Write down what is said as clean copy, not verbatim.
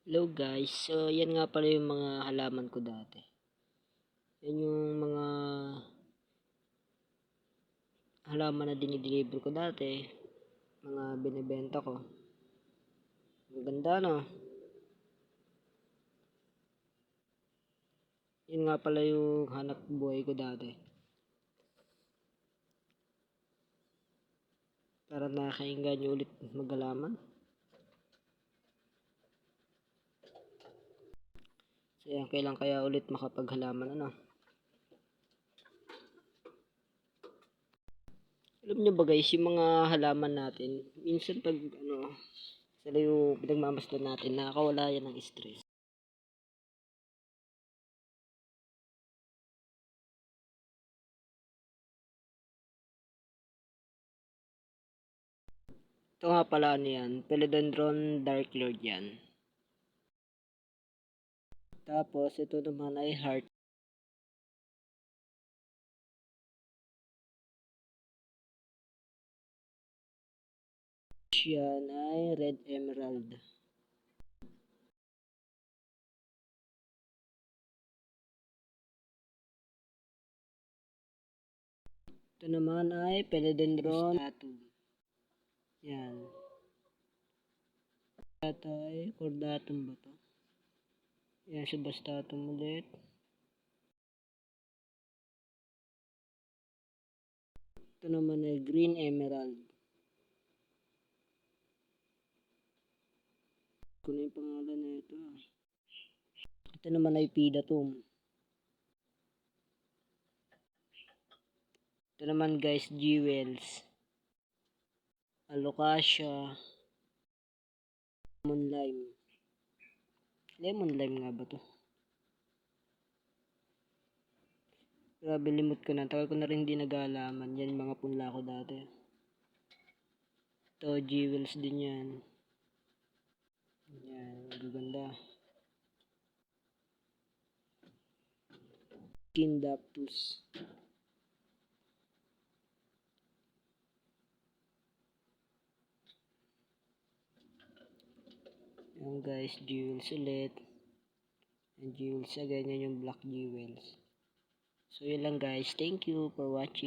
Hello guys, so yan nga pala yung mga halaman ko dati. Yan yung mga halaman na dinideliver ko dati, mga binibenta ko. Maganda no? Yan nga pala yung hanap buhay ko dati. Para nakakainggan nyo ulit maghalaman. So yan, kailan kaya ulit makapaghalaman ano? Alam nyo ba guys, yung mga halaman natin, minsan pag sila yung pinagmamasdan natin, nakakawala yan ng stress. Ito nga pala ano yan, Philodendron Dark Lord yan. Tapos ito naman ay heart. Yan ay red emerald. Ito naman ay Philodendron Cordatum. Yan. Ito ay Cordatum ba to? Yan, Subastatum ulit. Ito naman ay green emerald. Kung yung pangalan na ito. Ito naman ay Pidatum. Ito naman guys, jewels. Alocasia. Lemon lime. Lemon lime nga ba to? Grabe, limot ko na. Tagal ko na rin hindi nag-aalaman. Yan yung mga punla ko dati. Ito, jewels din yan. Yan, gaganda. Kindapus. Yan guys, jewels ulit. And jewels again, yan yung black jewels. So yun lang guys, thank you for watching.